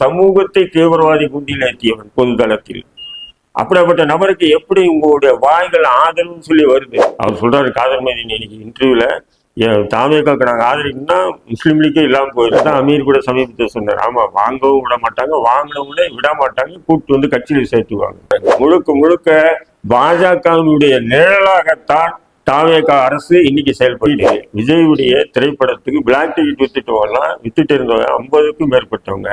சமூகத்தை தீவிரவாதி குண்டில் ஏற்றியவன் பொது தளத்தில். அப்படிப்பட்ட நபருக்கு எப்படி உங்களுடைய வாய்கள் ஆதரவுன்னு சொல்லி வருது? அவர் சொல்றாரு காதர் மதீன் இன்னைக்கு இன்டர்வியூல, தாவேக்காக்கு நாங்கள் ஆதரிக்கணும்னா முஸ்லீம் லீக்கே இல்லாமல் போயிருக்கு. அமீர் கூட சமீபத்தில் சொன்னார். ஆமா, வாங்கவும் விட மாட்டாங்க, வாங்கினவங்களே விட மாட்டாங்க, கூப்பிட்டு வந்து கட்சியில் சேர்த்துவாங்க. முழுக்க முழுக்க பாஜகவினுடைய நிழலாகத்தான் தாவேகா அரசு இன்னைக்கு செயல்பட்டு. விஜயுடைய திரைப்படத்துக்கு பிளாக் டிக்கெட் வித்துட்டு இருந்தவங்க 50க்கும் மேற்பட்டவங்க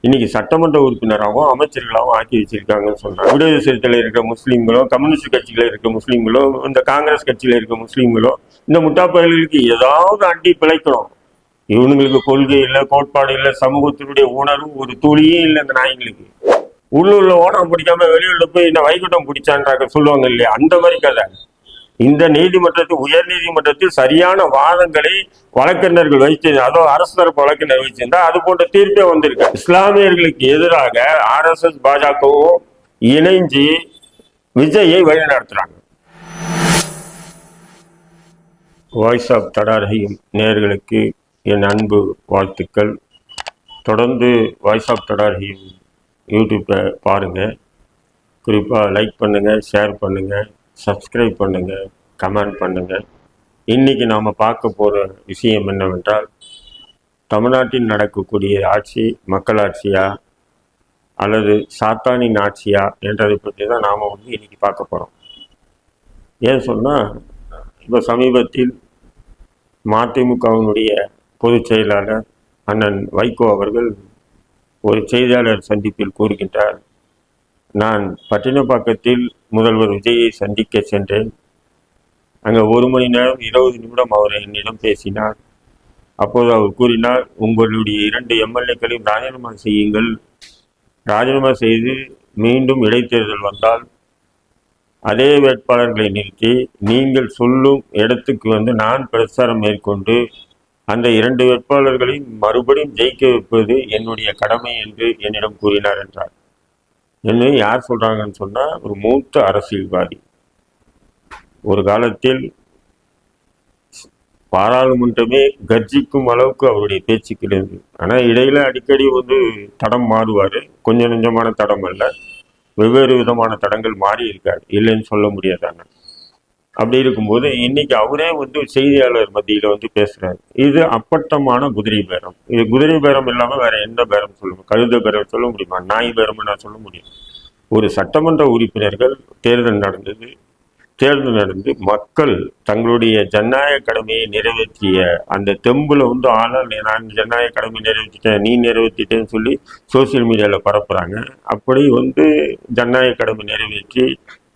இன்னைக்கு சட்டமன்ற உறுப்பினராகவும் அமைச்சர்களாகவும் ஆக்கி வச்சிருக்காங்கன்னு சொல்றாங்க. விடுதலை சிறுத்தையில் இருக்க முஸ்லீம்களோ, கம்யூனிஸ்ட் கட்சியில இருக்க முஸ்லீம்களோ, இந்த காங்கிரஸ் கட்சியில இருக்க முஸ்லீம்களோ இந்த முட்டாப்பயல்களுக்கு ஏதாவது அண்டி பிழைக்கணும். இவனுங்களுக்கு கொள்கை இல்லை, கோட்பாடு இல்லை, சமூகத்தினுடைய உணர்வு ஒரு துளியே இல்லை. இந்த நாய்களுக்கு உள்ளூர்ல ஓடம் பிடிக்காம வெளியூர்ல போய் இந்த வைகுண்டம் பிடிச்சான்றாக்க சொல்லுவாங்க இல்லையா, அந்த மாதிரி கதை. இந்த நீதிமன்றத்தில், உயர் நீதிமன்றத்தில் சரியான வாதங்களை வழக்கறிஞர்கள் வைத்து, அதோ அரசு தரப்பு வழக்கறிஞர் வச்சிருந்தா அது போன்ற தீர்ப்பே வந்திருக்கு. இஸ்லாமியர்களுக்கு எதிராக RSS பாஜகவும் இணைஞ்சு விஜயை வழிநடத்துறாங்க. வாய்ஸ் ஆஃப் தடா ரஹீம் நேயர்களுக்கு என் அன்பு வாழ்த்துக்கள். தொடர்ந்து வாய்ஸ் ஆஃப் தடா ரஹீம் யூடியூப்பை பாருங்கள். குறிப்பாக லைக் பண்ணுங்கள், ஷேர் பண்ணுங்கள், சப்ஸ்கிரைப் பண்ணுங்கள், கமெண்ட் பண்ணுங்கள். இன்றைக்கி நாம் பார்க்க போகிற விஷயம் என்னவென்றால், தமிழ்நாட்டில் நடக்கக்கூடிய ஆட்சி மக்களாட்சியா அல்லது சாத்தானின் ஆட்சியா என்றதை பற்றி தான் நாம் இன்றைக்கி பார்க்க போகிறோம். ஏன் சொன்னால், இப்போ சமீபத்தில் மதிமுகவினுடைய பொதுச் செயலாளர் அண்ணன் வைகோ அவர்கள் ஒரு செய்தியாளர் சந்திப்பில் கூறுகின்றார், நான் பட்டினப்பாக்கத்தில் முதல்வர் விஜயை சந்திக்க சென்றேன். அங்கே 1 மணி நேரம் 20 நிமிடம் அவர் என்னிடம் பேசினார். அப்போது அவர் கூறினார், உங்களுடைய 2 MLA-களையும் ராஜினாமா செய்யுங்கள். ராஜினாமா செய்து மீண்டும் இடைத்தேர்தல் வந்தால் அதே வேட்பாளர்களை நிறுத்தி நீங்கள் சொல்லும் இடத்துக்கு வந்து நான் பிரச்சாரம் மேற்கொண்டு அந்த 2 வேட்பாளர்களையும் மறுபடியும் ஜெயிக்க வைப்பது என்னுடைய கடமை என்று என்னிடம் கூறினார் என்றார். என்ன யார் சொல்றாங்கன்னு சொன்னா, ஒரு மூத்த அரசியல்வாதி. ஒரு காலத்தில் பாராளுமன்றமே கர்ஜிக்கும் அளவுக்கு அவருடைய பேச்சுக்கு இருந்தது. ஆனால் இடையில அடிக்கடி தடம் மாறுவார். கொஞ்சம் நெஞ்சமான தடம் அல்ல, வெவ்வேறு விதமான தடங்கள் மாறி இருக்காரு, இல்லைன்னு சொல்ல முடியாதாங்க. அப்படி இருக்கும்போது இன்னைக்கு அவரே செய்தியாளர் மத்தியில பேசுறாரு. இது அப்பட்டமான குதிரை பேரம். இது குதிரை பேரம் இல்லாம வேற எந்த பேரம் சொல்லுங்க? கழுத பேரம் சொல்ல முடியுமா? நாய் பேரம் நான் சொல்ல முடியும்? ஒரு சட்டமன்ற உறுப்பினர்கள் தேர்தல் நடந்து மக்கள் தங்களுடைய ஜனநாயக கடமையை நிறைவேற்றிய அந்த தெம்புல நான் ஜனநாயக கடமை நிறைவேற்றிட்டேன், நீ நிறைவேற்றிட்டேன்னு சொல்லி சோசியல் மீடியால பரப்புறாங்க. அப்படி ஜனநாயக கடமை நிறைவேற்றி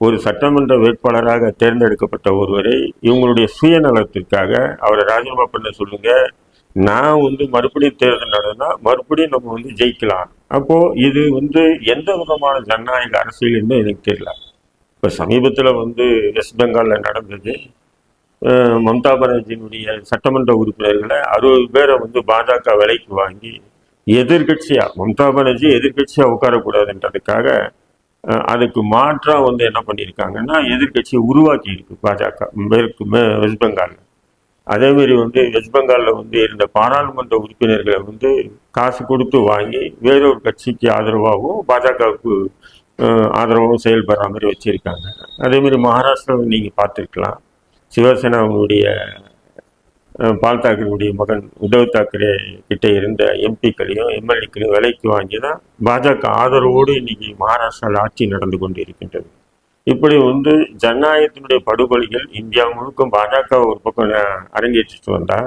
ஒரு சட்டமன்ற வேட்பாளராக தேர்ந்தெடுக்கப்பட்ட ஒருவரை இவங்களுடைய சுயநலத்திற்காக அவரை ராஜினாமா பண்ண சொல்லுங்க, நான் மறுபடியும் தேர்தல் நடந்தா மறுபடியும் நம்ம ஜெயிக்கலாம். அப்போ இது எந்த விதமான ஜனநாயக அரசியல் எனக்கு தெரியல. இப்போ சமீபத்தில் வெஸ்ட் பெங்காலில் நடந்தது. மம்தா பானர்ஜியினுடைய சட்டமன்ற உறுப்பினர்களை 60 பேரை பாஜக விலைக்கு வாங்கி மம்தா பானர்ஜி எதிர்கட்சியா உட்காரக்கூடாதுன்றதுக்காக அதுக்கு மாற்றா என்ன பண்ணியிருக்காங்கன்னா, எதிர்கட்சியை உருவாக்கி இருக்கு பாஜக வெஸ்ட் பெங்காலில். அதேமாரி வெஸ்ட் பெங்காலில் இருந்த பாராளுமன்ற உறுப்பினர்களை காசு கொடுத்து வாங்கி வேறொரு கட்சிக்கு ஆதரவாகவும் பாஜகவுக்கு ஆதரவாகவும் செயல்படுற மாதிரி வச்சிருக்காங்க. அதேமாரி மகாராஷ்டிராவில் நீங்கள் பார்த்துருக்கலாம், சிவசேனாவுடைய பால் தாக்கரேவுடைய மகன் உத்தவ் தாக்கரே கிட்ட இருந்த எம்பிக்களையும் MLA-களையும் விலைக்கு வாங்கி தான் பாஜக ஆதரவோடு இன்னைக்கு மகாராஷ்டிராவில் ஆட்சி நடந்து கொண்டு இருக்கின்றது. இப்படி ஜனநாயகத்தினுடைய படுகொலைகள் இந்தியா முழுக்க பாஜக ஒரு பக்கம் அரங்கேற்றிட்டு வந்தா,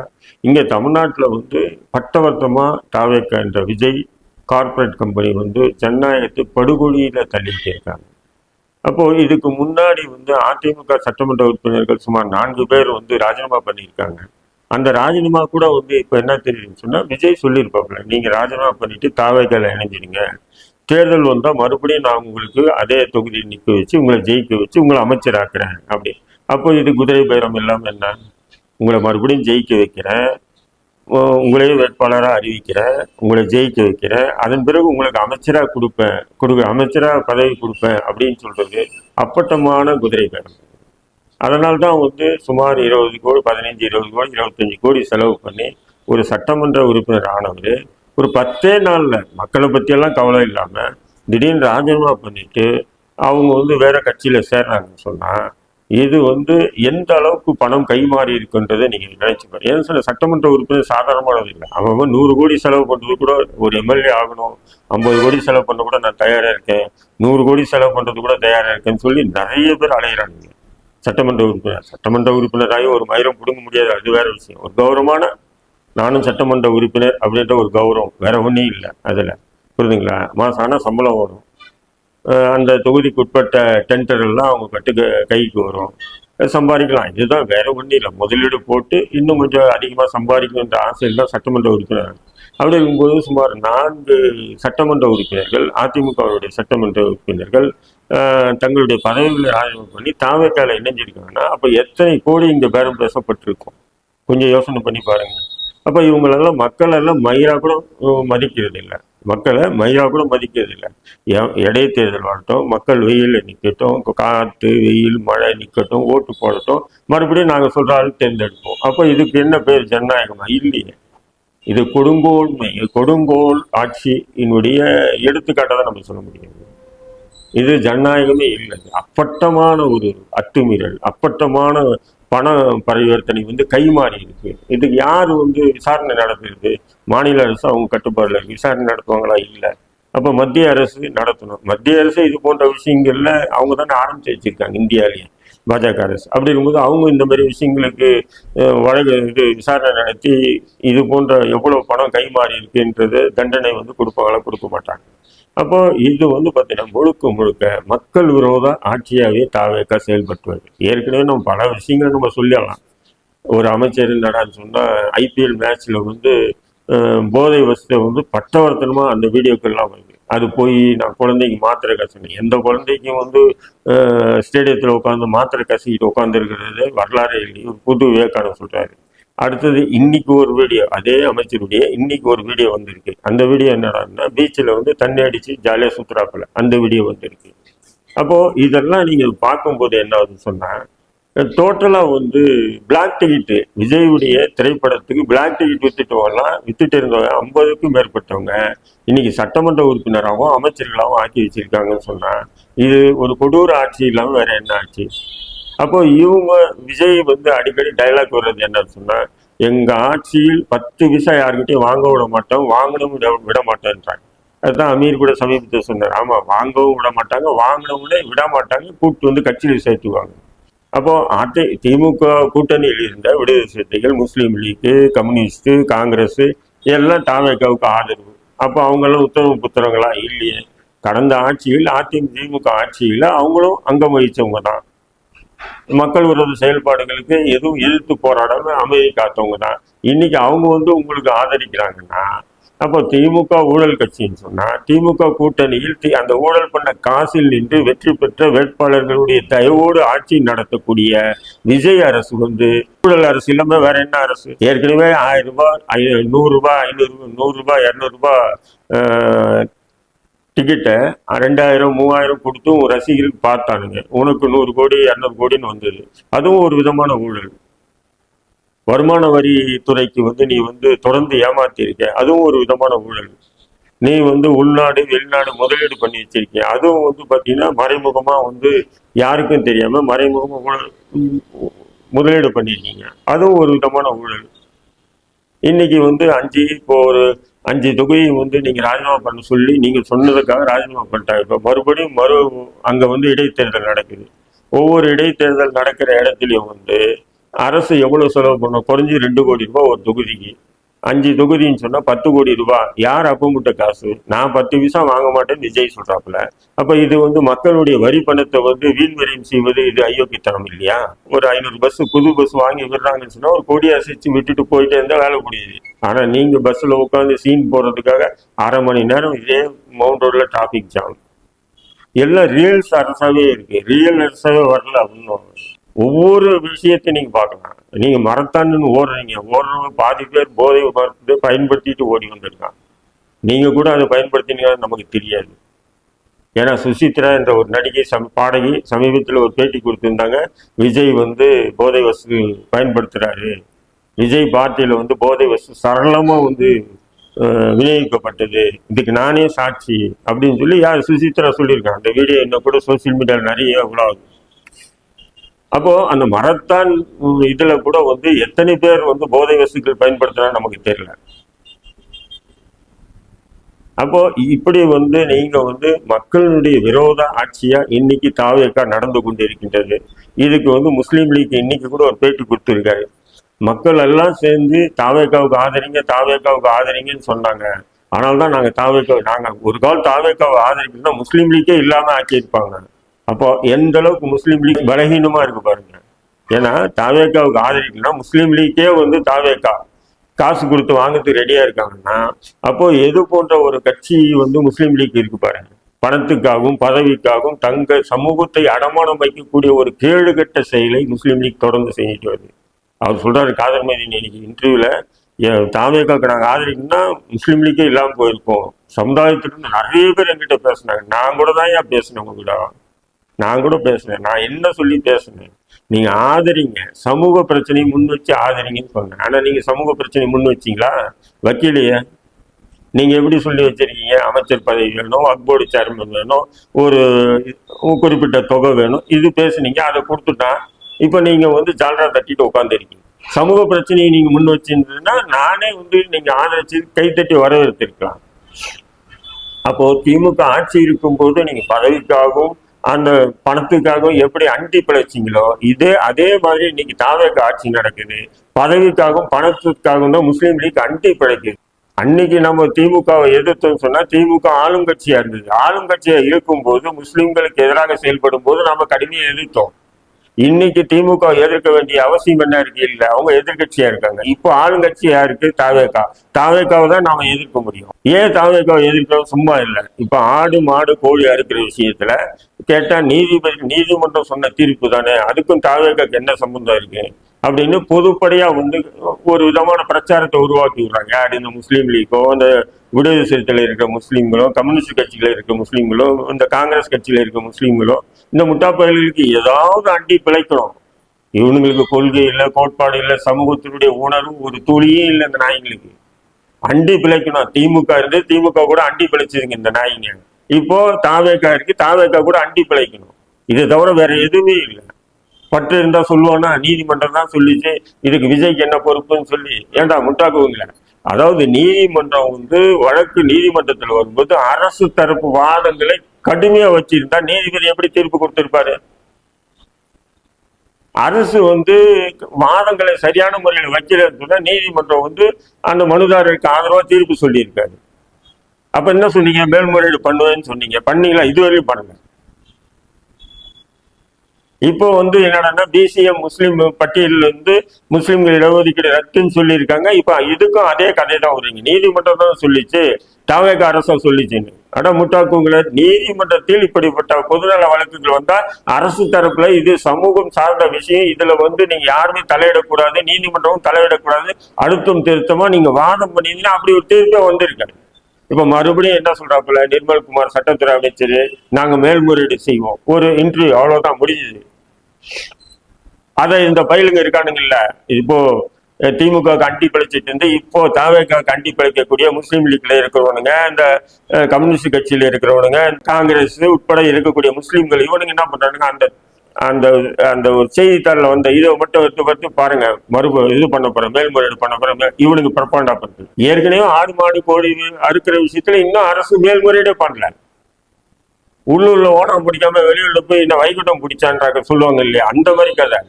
இங்கே தமிழ்நாட்டில் பட்டவர்த்தமா தாவேக்கா என்ற விஜய் கார்பரேட் கம்பெனி ஜனநாயகத்தை படுகொலியில தள்ளிட்டு இருக்காங்க. அப்போ இதுக்கு முன்னாடி அதிமுக சட்டமன்ற உறுப்பினர்கள் சுமார் 4 பேர் ராஜினாமா பண்ணியிருக்காங்க. அந்த ராஜினாமா கூட இப்போ என்ன தெரியுதுன்னு சொன்னா, விஜய் சொல்லியிருப்பாப்புல, நீங்க ராஜினாமா பண்ணிட்டு தாவேக்கால இணைஞ்சிடுங்க, தேர்தல் வந்தா மறுபடியும் நான் உங்களுக்கு அதே தொகுதியில் நிற்க வச்சு உங்களை ஜெயிக்க வச்சு உங்களை அமைச்சராக்குறேன் அப்படி. அப்போ இது குதிரை பேரம் இல்லாமல் என்ன, உங்களை மறுபடியும் ஜெயிக்க வைக்கிறேன், உங்களையே வேட்பாளராக அறிவிக்கிறேன், உங்களை ஜெயிக்க வைக்கிறேன், அதன் பிறகு உங்களுக்கு அமைச்சராக அமைச்சராக பதவி கொடுப்பேன் அப்படின்னு சொல்றது அப்பட்டமான குதிரை பேரம். அதனால்தான் சுமார் 20 கோடி 15-20 கோடி 25 கோடி செலவு பண்ணி ஒரு சட்டமன்ற உறுப்பினர் ஆனவர் ஒரு 10 நாள்ல மக்களை பற்றியெல்லாம் கவலை இல்லாமல் திடீர்னு ராஜினாமா பண்ணிட்டு அவங்க வந்து வேற கட்சியில் சேர்றாங்கன்னு சொன்னால் இது வந்து எந்த அளவுக்கு பணம் கைமாறி இருக்குன்றதை நீங்கள் நினைச்சு பாருங்க. ஏன்னு சொல்ல சட்டமன்ற உறுப்பினர் சாதாரணமானது இல்லை. அவன் 100 கோடி செலவு பண்ணுறது கூட ஒரு எம்எல்ஏ ஆகணும், 50 கோடி செலவு பண்ண கூட நான் தயாராக இருக்கேன், 100 கோடி செலவு பண்ணுறது கூட தயாராக இருக்கேன்னு சொல்லி நிறைய பேர் அலையிறாங்க சட்டமன்ற உறுப்பினர். சட்டமன்ற உறுப்பினராகி ஒரு மயிரம் பிடுங்க முடியாது, அது வேற விஷயம். ஒரு கௌரவமான நானும் சட்டமன்ற உறுப்பினர் அப்படின்ற ஒரு கௌரவம் வேற ஒன்றும் இல்லை அதில், புரியுதுங்களா? மாதம் ஆனால் சம்பளம் வரும், அந்த தொகுதிக்கு உட்பட்ட டெண்டர் எல்லாம் அவங்க கைக்கு வரும், சம்பாதிக்கலாம். இதுதான், வேற ஒன்றும் இல்லை. முதலீடு போட்டு இன்னும் கொஞ்சம் அதிகமாக சம்பாதிக்கணுன்ற ஆசையில் தான் சட்டமன்ற உறுப்பினர். அப்படி இருக்கும்போது சுமார் 4 சட்டமன்ற உறுப்பினர்கள், அதிமுகவுடைய சட்டமன்ற உறுப்பினர்கள் தங்களுடைய பதவிகளை ராஜினாமா பண்ணி தாவேக்கால இணைஞ்சிருக்காங்கன்னா அப்போ எத்தனை கோடி இங்கே பேரம் பேசப்பட்டிருக்கும் கொஞ்சம் யோசனை பண்ணி பாருங்க. அப்போ இவங்களெல்லாம் மக்கள் எல்லாம் மயிரா கூட மதிக்கிறது இல்லை, மக்களை மயிரா கூட மதிக்கிறது இல்லை. இடைத்தேர்தல் வரட்டும், மக்கள் வெயிலில் நிற்கட்டும், காற்று வெயில் மழை நிற்கட்டும், ஓட்டு போடட்டும், மறுபடியும் நாங்கள் சொல்கிற ஆள் தேர்ந்தெடுப்போம். அப்போ இதுக்கு என்ன பேர் ஜனநாயகமா? இல்லையே. இது கொடுங்கோன்மை, கொடுங்கோல் ஆட்சியினுடைய எடுத்துக்காட்டை நம்ம சொல்ல முடியும். இது ஜனநாயகமே இல்லை, அப்பட்டமான ஒரு அத்துமீறல், அப்பட்டமான பண பரிவர்த்தனை வந்து கைமாறி இருக்கு. இதுக்கு யார் வந்து விசாரணை நடத்துறது? மாநில அரசு அவங்க கட்டுப்பாடுல விசாரணை நடத்துவாங்களா? இல்லை. அப்போ மத்திய அரசு நடத்தணும். மத்திய அரசு இது போன்ற விஷயங்கள்ல அவங்க தானே ஆரம்பிச்சு வச்சிருக்காங்க இந்தியாவிலேயே, பாஜக அரசு. அப்படி இருக்கும்போது அவங்க இந்த மாதிரி விஷயங்களுக்கு இது விசாரணை நடத்தி இது போன்ற எவ்வளவு பணம் கைமாறி இருக்குன்றது தண்டனை வந்து கொடுப்பாங்களா? கொடுக்க மாட்டாங்க. அப்போ இது வந்து பார்த்தீங்கன்னா முழுக்க முழுக்க மக்கள் விரோத ஆட்சியாகவே தாவேக்கா செயல்பட்டு வருது. ஏற்கனவே நம்ம பல விஷயங்களை நம்ம சொல்லலாம். ஒரு அமைச்சர் என்னடான்னு சொன்னால் ஐபிஎல் மேட்ச்ல வந்து போதை வசத்தை வந்து பட்டவர்த்தனமாக அந்த வீடியோக்கள்லாம் வருது. அது போய் நான் குழந்தைக்கு மாத்திரை கசனேன், எந்த குழந்தைக்கும் வந்து ஸ்டேடியத்தில் உட்காந்து மாத்திரை கசிக்கிட்டு உட்காந்துருக்கிறது வரலாறு எழுதி ஒரு புது விவேகானந்தர் சொல்கிறாரு. அடுத்தது இன்னைக்கு ஒரு வீடியோ, அதே அமைச்சருடைய இன்னைக்கு ஒரு வீடியோ வந்திருக்கு. அந்த வீடியோ என்னடான்னா பீச்சில் வந்து தண்ணி அடித்து ஜாலியாக சுற்றுறாப்புல அந்த வீடியோ வந்திருக்கு. அப்போது இதெல்லாம் நீங்கள் பார்க்கும்போது என்ன ஆகுதுன்னு சொன்னால் டோட்டலாக வந்து பிளாக் டிக்கெட்டு, விஜயுடைய திரைப்படத்துக்கு பிளாக் டிக்கெட் வித்துட்டு இருந்தவங்க 50க்கும் மேற்பட்டவங்க இன்னைக்கு சட்டமன்ற உறுப்பினராகவும் அமைச்சர்களாகவும் ஆக்கி வச்சிருக்காங்கன்னு சொன்னால் இது ஒரு கொடூர ஆட்சி இல்லாமல் வேற என்ன ஆட்சி? அப்போ இவங்க விஜய் வந்து அடிக்கடி டைலாக் வர்றது என்னன்னு சொன்னா, எங்க ஆட்சியில் 10 விசா யாருக்கிட்டையும் வாங்க விட மாட்டோம், வாங்கணும் விட மாட்டேன்றாங்க. அதுதான் அமீர் கூட சமீபத்தில் சொன்னார். ஆமா, வாங்கவும் விட மாட்டாங்க, வாங்கினவங்களே விட மாட்டாங்க, கூப்பிட்டு வந்து கட்சியில் சேர்த்துவாங்க. அப்போ திமுக கூட்டணியில் இருந்த விடுதலை சிறுத்தைகள், முஸ்லீம் லீக்கு, கம்யூனிஸ்ட், காங்கிரஸ் எல்லாம் தாவேக்காவுக்கு ஆதரவு. அப்போ அவங்கெல்லாம் உத்தரவு புத்திரங்களா? இல்லையே. கடந்த ஆட்சியில் திமுக ஆட்சியில் அவங்களும் அங்கம் வகிச்சவங்க தான். மக்கள் விரோத செயல்பாடுகளுக்கு எதுவும் எதிர்த்து போராடாம அமைதி காத்தவங்க தான். இன்னைக்கு அவங்க வந்து உங்களுக்கு ஆதரிக்கிறாங்கன்னா அப்போ திமுக ஊழல் கட்சின்னு சொன்னா திமுக கூட்டணியில் அந்த ஊழல் பண்ண காசில் நின்று வெற்றி பெற்ற வேட்பாளர்களுடைய தயவோடு ஆட்சி நடத்தக்கூடிய விஜய் அரசு வந்து ஊழல் அரசு இல்லாம வேற என்ன அரசு? ஏற்கனவே 1000 ரூபாய், 100 ரூபாய், 500, 100 ரூபாய், 200 ரூபாய் டிக்கெட்டை 2000, 3000 கொடுத்தும் ரசிகர்களுக்கு பார்த்தானுங்க. உனக்கு 100 கோடி 200 கோடின்னு வந்தது. அதுவும் ஒரு விதமான ஊழல். வருமான வரி துறைக்கு வந்து நீ வந்து தொடர்ந்து ஏமாத்திருக்க, அதுவும் ஒரு விதமான ஊழல். நீ வந்து உள்நாடு வெளிநாடு முதலீடு பண்ணி வச்சிருக்க, அதுவும் வந்து பார்த்தீங்கன்னா மறைமுகமா வந்து யாருக்கும் தெரியாம மறைமுகமா முதலீடு பண்ணியிருக்கீங்க, அதுவும் ஒரு விதமான ஊழல். இன்னைக்கு வந்து இப்போ ஒரு 5 தொகுதி வந்து நீங்க ராஜினாமா பண்ண சொல்லி நீங்க சொன்னதுக்காக ராஜினாமா பண்ணிட்டாங்க. இப்போ மறுபடியும் அங்க வந்து இடைத்தேர்தல் நடக்குது. ஒவ்வொரு இடைத்தேர்தல் நடக்கிற இடத்துலையும் வந்து அரசு எவ்வளவு செலவு பண்ணும்? குறைஞ்சி 2 கோடி ரூபாய் ஒரு தொகுதிக்கு. 5 தொகுதின்னு சொன்னா 10 கோடி ரூபாய். யார் அப்பமுட்ட காசு? நான் 10 விசா வாங்க மாட்டேன்னு விஜய் சொல்றாப்புல. அப்ப இது வந்து மக்களுடைய வரி பணத்தை வந்து வீண்வரியம் செய்வது இது அயோக்கியத்தனம் இல்லையா? ஒரு 500 பஸ் புது பஸ் வாங்கி விடுறாங்கன்னு சொன்னா ஒரு கொடி அசைச்சு விட்டுட்டு போயிட்டே இருந்தா வேலை முடியுது. ஆனா நீங்க பஸ்ல உட்காந்து சீன் போடுறதுக்காக 1/2 மணி நேரம் இதே மவுண்ட் ரோட்ல டிராபிக் ஜாம். எல்லாம் ரீல்ஸ் அரசாவே இருக்கு, ரியல் அரசாவே வரல அப்படின்னு. ஒவ்வொரு விஷயத்தையும் நீங்க பார்க்கலாம். நீங்க மரத்தான்னு ஓடுறவங்க பாதி பேர் போதை மரத்தை பயன்படுத்திட்டு ஓடி வந்திருக்கான். நீங்க கூட அதை பயன்படுத்தினீங்கன்னு நமக்கு தெரியாது. ஏன்னா சுசித்ரா என்ற ஒரு நடிகை பாடகி சமீபத்தில் ஒரு பேட்டி கொடுத்திருந்தாங்க. விஜய் வந்து போதை வசதி பயன்படுத்துறாரு, விஜய் பார்ட்டியில வந்து போதை வசதி சரளமா வந்து விநியோகிக்கப்பட்டது, இதுக்கு நானே சாட்சி அப்படின்னு சொல்லி யார் சுசித்ரா சொல்லியிருக்காங்க. அந்த வீடியோ இன்னும் கூட சோசியல் மீடியாவில் நிறைய உலாவுது. அப்போ அந்த மரத்தான் இதுல கூட வந்து எத்தனை பேர் வந்து போதை வஸ்துக்கள் பயன்படுத்தினா நமக்கு தெரியல. அப்போ இப்படி வந்து நீங்க வந்து மக்களுடைய விரோத ஆட்சியா இன்னைக்கு தாவேகா நடந்து கொண்டு இருக்கின்றது. இதுக்கு வந்து முஸ்லீம் லீக் இன்னைக்கு கூட ஒரு பேட்டி கொடுத்துருக்காரு. மக்கள் எல்லாம் சேர்ந்து தாவேகாவுக்கு ஆதரிங்க, தாவேகாவுக்கு ஆதரிங்கன்னு சொன்னாங்க. ஆனால்தான் நாங்க ஒரு கால் தாவேகாவை ஆதரிக்கணும்னா முஸ்லீம் லீக்கே இல்லாம ஆக்கியிருப்பாங்க. அப்போ எந்த அளவுக்கு முஸ்லீம் லீக் பலகீனமா இருக்கு பாருங்க. ஏன்னா தாவேகாவுக்கு ஆதரிக்கணும்னா முஸ்லீம் லீக்கே வந்து தாவேகா காசு கொடுத்து வாங்கிறதுக்கு ரெடியா இருக்காங்கன்னா, அப்போ எது போன்ற ஒரு கட்சி வந்து முஸ்லீம் லீக் இருக்கு பாருங்க. பணத்துக்காகவும் பதவிக்காகவும் தங்க சமூகத்தை அடமானம் வைக்கக்கூடிய ஒரு கேடுகட்ட செயலை முஸ்லீம் லீக் தொடர்ந்து செஞ்சுட்டு வருது. அவர் சொல்றாரு காதர் மதீன் இன்னைக்கு இன்டர்வியூல, தாவேகாவுக்கு நாங்கள் ஆதரிக்கணும்னா முஸ்லீம் லீக்கே இல்லாமல் போயிருக்கோம். சமுதாயத்திலிருந்து நிறைய பேர் என்கிட்ட பேசினாங்க. நான் கூட தான் ஏன் பேசினேன் உங்ககிட்ட, நான் கூட பேசினேன். நான் என்ன சொல்லி பேசினேன், நீங்க ஆதரிங்க, சமூக பிரச்சனையை முன் வச்சு ஆதரிங்கன்னு சொன்னேன். ஆனா நீங்க சமூக பிரச்சனை முன் வச்சீங்களா? வைக்கலையே. நீங்க எப்படி சொல்லி வச்சிருக்கீங்க, அமைச்சர் பதவி வேணும், வக்ஃப் சேர்மன் வேணும், ஒரு குறிப்பிட்ட தொகை வேணும், இது பேசுனீங்க, அதை கொடுத்துட்டா இப்ப நீங்க வந்து ஜாலரா தட்டிட்டு உட்காந்துருக்கீங்க. சமூக பிரச்சனையை நீங்க முன் வச்சிருந்ததுன்னா நானே வந்து நீங்க ஆதரிச்சு கைத்தட்டி வரவேற்றிருக்கலாம். அப்போ திமுக ஆட்சி இருக்கும் போது நீங்க பதவிக்காகவும் அந்த பணத்துக்காகவும் எப்படி அண்டி பிழைச்சிங்களோ அதே மாதிரி இன்னைக்கு தாவேகா ஆட்சி நடக்குது. பதவிக்காகவும் பணத்துக்காகவும் தான் முஸ்லீம் லீக் அண்டி பிழைக்குது. அன்னைக்கு நம்ம திமுகவை எதிர்த்தோம்னு சொன்னா திமுக ஆளுங்கட்சியா இருந்தது. ஆளுங்கட்சியா இருக்கும் போது முஸ்லிம்களுக்கு எதிராக செயல்படும் போது நம்ம கடுமையை எதிர்த்தோம். இன்னைக்கு திமுக எதிர்க்க வேண்டிய அவசியம் என்ன இருக்கு? இல்ல, அவங்க எதிர்கட்சியா இருக்காங்க. இப்போ ஆளுங்கட்சியா இருக்கு தாவேகா. தாவேகாவை தான் நாம எதிர்க்க முடியும். ஏன் தாவேகாவை எதிர்க்கிறோம்? சும்மா இல்லை. இப்ப ஆடு மாடு கோழி அறுக்கிற விஷயத்துல கேட்டா நீதிமன்றம் சொன்ன தீர்ப்பு தானே, அதுக்கும் தாவேகாக்கு என்ன சம்பந்தம் இருக்கு அப்படின்னு பொதுப்படையா வந்து ஒரு விதமான பிரச்சாரத்தை உருவாக்கி விடுறாங்க. யார்? இந்த முஸ்லீம் லீக்கோ, இந்த விடுதலை சிறுத்தையில் இருக்கிற முஸ்லீம்களோ, கம்யூனிஸ்ட் கட்சியில இருக்க முஸ்லீம்களோ, இந்த காங்கிரஸ் கட்சியில இருக்க முஸ்லீம்களோ, இந்த முட்டாப்பயல்களுக்கு ஏதாவது அண்டி பிழைக்கணும். இவனுங்களுக்கு கொள்கை இல்லை, கோட்பாடு இல்லை, சமூகத்தினுடைய உணர்வு ஒரு துளியே இல்லை. இந்த நாய்களுக்கு அண்டி பிழைக்கணும். திமுக இருந்து திமுக கூட அண்டி பிழைச்சதுங்க இந்த நாய்ங்க. இப்போ தாவேகா இருக்கு, தாவேகா கூட அண்டி பிழைக்கணும். இதை தவிர வேற எதுவுமே இல்லை. பற்று இருந்தா சொல்லுவானா, நீதிமன்றம் தான் சொல்லிச்சு, இதுக்கு விஜய்க்கு என்ன பொறுப்புன்னு சொல்லி. ஏன்டா முட்டாக்குவீங்கள? அதாவது நீதிமன்றம் வந்து வழக்கு நீதிமன்றத்தில் வரும்போது அரசு தரப்பு வாதங்களை கடுமையா வச்சிருந்தா நீதிபதி எப்படி தீர்ப்பு கொடுத்திருப்பாரு? அரசு வந்து வாதங்களை சரியான முறையில் வைக்கிறதுனா நீதிமன்றம் வந்து அந்த மனுதாரருக்கு ஆதரவா தீர்ப்பு சொல்லியிருக்காரு. அப்ப என்ன சொன்னீங்க? மேல்முறையீடு பண்ணுவேன்னு சொன்னீங்க. பண்ணீங்களா? இதுவரையும் பண்ணுங்க. இப்போ வந்து என்னன்னா பிசிஎம் முஸ்லீம் பட்டியலில் இருந்து முஸ்லீம்கள் இடஒதுக்கீடு ரத்துன்னு சொல்லியிருக்காங்க. இப்போ இதுக்கும் அதே கதை தான் வருவீங்க. நீதிமன்றம் தான் சொல்லிச்சு, தாவேகா அரசா சொல்லிச்சுன்னு. ஆனா முட்டாக்குங்களை நீதிமன்றத்தில் இப்படிப்பட்ட பொதுநல வழக்குகள் வந்தா அரசு தரப்புல இது சமூகம் சார்ந்த விஷயம், இதுல வந்து நீங்க யாருமே தலையிடக்கூடாது, நீதிமன்றமும் தலையிடக்கூடாது, அழுத்தம் திருத்தமா நீங்க வாதம் பண்ணீங்கன்னா அப்படி ஒரு தீர்ப்பே வந்திருக்காரு. இப்ப மறுபடியும் என்ன சொல்றாப்புல நிர்மல்குமார் சட்டத்துறை அமைச்சர், நாங்க மேல்முறையீடு செய்வோம், ஒரு இன்டர்வியூ, அவ்வளவுதான், முடிஞ்சது. அதை இந்த பயிலுங்க இருக்கானுங்கல்ல, இப்போ திமுக அண்டி பிழைச்சிட்டு இருந்து இப்போ தாவேகா அண்டி பிழைக்கக்கூடிய முஸ்லீம் லீக்ல இருக்கிறவனுங்க, இந்த கம்யூனிஸ்ட் கட்சியில இருக்கிறவனுங்க, காங்கிரஸ் உட்பட இருக்கக்கூடிய முஸ்லீம்கள், இவனுங்க என்ன பண்றானுங்க, அந்த அந்த அந்த ஒரு செய்தித்தாளில் வந்த இதை மட்டும் எடுத்து பாருங்க, இது பண்ண போறேன், மேல்முறையீடு பண்ண போறேன், இவனுக்கு பிரப்பாண்டா பண்றது. ஏற்கனவே ஆடு மாடு கோழி அறுக்கிற விஷயத்துல இன்னும் அரசு மேல்முறையீடே பண்ணல. உள்ளூர்ல ஓடம் பிடிக்காம வெளியூர்ல போய் என்ன வைகுண்டம் பிடிச்சான்றாங்க சொல்லுவாங்க இல்லையா, அந்த மாதிரி கதை.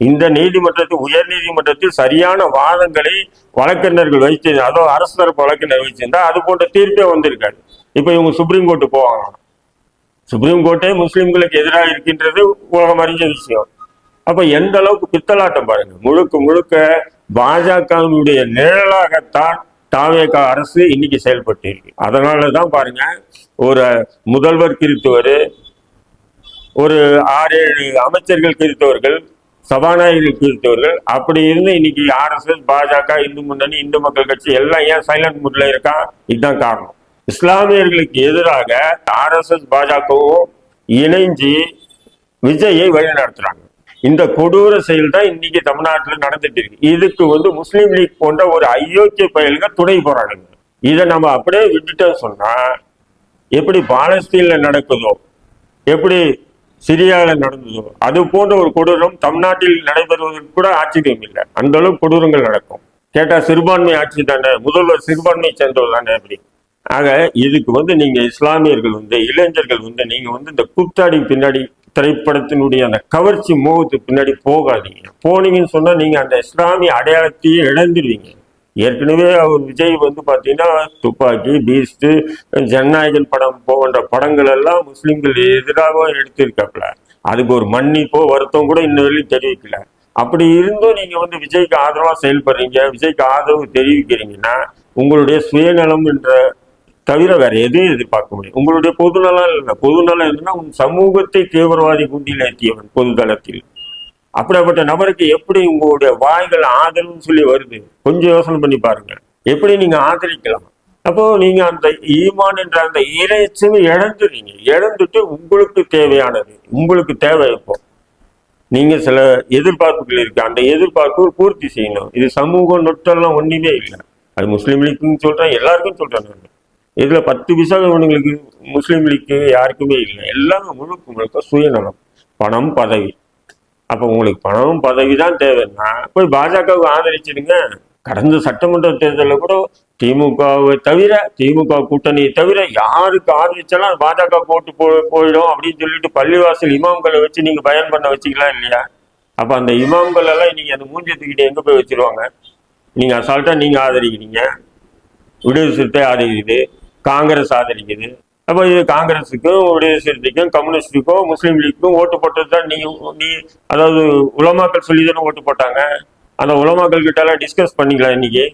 இந்த நீதிமன்றத்தில், உயர் நீதிமன்றத்தில் சரியான வாதங்களை வழக்கறிஞர்கள் வைத்து, அதோ அரசு தரப்பு வழக்கறிஞர் வச்சிருந்தா அது போன்ற தீர்ப்பே வந்திருக்காரு. இப்ப இவங்க சுப்ரீம் கோர்ட்டு போவாங்க. சுப்ரீம் கோர்ட்டே முஸ்லிம்களுக்கு எதிராக இருக்கின்றது உலகம் அறிஞ்ச விஷயம். அப்ப எந்த அளவுக்கு பித்தலாட்டம் பாருங்க. முழுக்க முழுக்க பாஜகவினுடைய நிழலாகத்தான் தாவேகா அரசு இன்னைக்கு செயல்பட்டு இருக்கு. அதனாலதான் பாருங்க, ஒரு முதல்வர் கிறித்தவர், ஒரு 6-7 அமைச்சர்கள் கிறித்தவர்கள், சபாநாயகர்கள் கிறித்தவர்கள், அப்படி இருந்து இன்னைக்கு RSS, பாஜக, இந்து முன்னணி, இந்து மக்கள் கட்சி எல்லாம் ஏன் சைலண்ட் மூட்ல இருக்கா? இதுதான் காரணம். இஸ்லாமியர்களுக்கு எதிராக RSS பாஜகவும் இணைஞ்சு விஜயை வழிநடத்துறாங்க. இந்த கொடூர செயல் தான் இன்னைக்கு தமிழ்நாட்டில் நடந்துட்டு இருக்கு. இதுக்கு வந்து முஸ்லீம் லீக் போன்ற ஒரு அயோக்கிய பயல்கள் துணை போறானுங்க. இதை நம்ம அப்படியே விட்டுட்டோம் சொன்னா எப்படி பாலஸ்தீன்ல நடக்குதோ, எப்படி சிரியாவில் நடந்ததோ, அது போன்ற ஒரு கொடூரம் தமிழ்நாட்டில் நடைபெறுவதற்கு கூட ஆச்சரியம் இல்லை. அந்த அளவுக்கு கொடூரங்கள் நடக்கும். கேட்டா சிறுபான்மை ஆட்சி தானே, முதல்வர் சிறுபான்மையை சேர்ந்தவர் தானே அப்படி. ஆக இதுக்கு நீங்க இஸ்லாமியர்கள் இளைஞர்கள் நீங்க இந்த கூத்தாடி பின்னாடி திரைப்படத்தினுடைய அந்த கவர்ச்சி மோகத்துக்கு பின்னாடி போகாதீங்க. போனீங்கன்னு சொன்னா நீங்க அந்த இஸ்லாமிய அடையாளத்தையே இழந்துடுவீங்க. ஏற்கனவே அவர் விஜய் பாத்தீங்கன்னா துப்பாக்கி, பீஸ்ட், ஜனநாயகன் படம் போன்ற படங்கள் எல்லாம் முஸ்லிம்கள் எதிராக எடுத்திருக்காப்ல. அதுக்கு ஒரு மன்னிப்போ வருத்தம் கூட இன்ன வரையும் தெரிவிக்கல. அப்படி இருந்தும் நீங்க விஜய்க்கு ஆதரவா செயல்படுறீங்க, விஜய்க்கு ஆதரவு தெரிவிக்கிறீங்கன்னா உங்களுடைய சுயநலம் என்ற தவிர வேற எதையும் எதிர்பார்க்க முடியும். உங்களுடைய பொதுநலம் இல்லை. பொதுநலம் இல்லைன்னா உன் சமூகத்தை தீவிரவாதி குண்டியில் ஏற்றியவன் பொதுதளத்தில். அப்படிப்பட்ட நபருக்கு எப்படி உங்களுடைய வாய்கள் ஆதரவுன்னு சொல்லி வருது? கொஞ்சம் யோசனை பண்ணி பாருங்க. எப்படி நீங்க ஆதரிக்கலாம்? அப்போ நீங்க அந்த ஈமான் என்ற அந்த இறைச்சமே இழந்துறீங்க. இழந்துட்டு உங்களுக்கு தேவையானது உங்களுக்கு தேவை. இப்போ நீங்க சில எதிர்பார்ப்புகள் இருக்கு, அந்த எதிர்பார்ப்பு பூர்த்தி செய்யணும். இது சமூக நொட்டெல்லாம் ஒண்ணுமே இல்லை. அது முஸ்லீம் லீக்குன்னு சொல்றேன், எல்லாருக்கும் சொல்றேன் நான். இதுல 10% இவனுங்களுக்கு முஸ்லீம் லீக்கு யாருக்குமே இல்லை. எல்லாமே முழுக்க சுயநலம், பணம், பதவி. அப்ப உங்களுக்கு பணம் பதவி தான் தேவைன்னா போய் பாஜகவுக்கு ஆதரிச்சிடுங்க. கடந்த சட்டமன்ற தேர்தலில் கூட திமுகவை தவிர, திமுக கூட்டணியை தவிர யாருக்கு ஆதரிச்சாலும் பாஜக ஓட்டு போயிடும் அப்படின்னு சொல்லிட்டு பள்ளிவாசல் இமாம்களை வச்சு நீங்க பயன் பண்ண வச்சுக்கலாம் இல்லையா? அப்ப அந்த இமாம்கள் எல்லாம் நீங்க அந்த மூஞ்சத்துக்கிட்ட எங்க போய் வச்சிருவாங்க? நீங்க அசால்ட்டா நீங்க ஆதரிக்கிறீங்க. விடுதலை சிறுத்தை ஆதரிக்குது, காங்கிரஸ் ஆதரிக்குது. அப்போ இது காங்கிரஸுக்கும் விடுதலை சிறுத்தைக்கும் கம்யூனிஸ்டுக்கும் முஸ்லீம் லீக்குக்கும் ஓட்டு போட்டது தான். நீ அதாவது உலமாக்கள் சொல்லி தானே ஓட்டு போட்டாங்க. அந்த உலமாக்கள் கிட்ட எல்லாம் டிஸ்கஸ் பண்ணிக்கலாம் இன்னைக்கு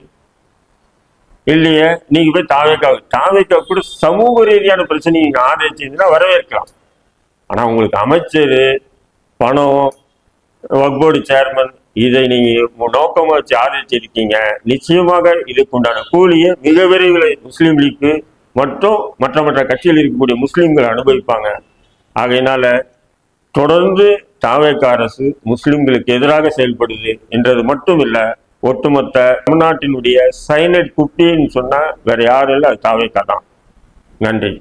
இல்லையே. நீங்க போய் தாவேக்கா கூட சமூக ரீதியான பிரச்சனை நீங்க ஆதரிச்சீங்கன்னா வரவேற்கலாம். ஆனா உங்களுக்கு அமைச்சர், பணம், வக்போர்டு சேர்மன் இதை நீங்க நோக்கமா வச்சு ஆதரிச்சிருக்கீங்க. நிச்சயமாக இதுக்கு உண்டான கூலியை மிக விரைவில் முஸ்லீம் லீக்கு மற்றும் மற்ற கட்சியில் இருக்கக்கூடிய முஸ்லீம்கள் அனுபவிப்பாங்க. ஆகையினால தொடர்ந்து தாவேக்கா அரசு முஸ்லிம்களுக்கு எதிராக செயல்படுது என்றது மட்டும் இல்ல, ஒட்டுமொத்த தமிழ்நாட்டினுடைய சைனட் குப்பின்னு சொன்னா வேற யாரும் இல்லை, அது தாவேக்கா தான். நன்றி.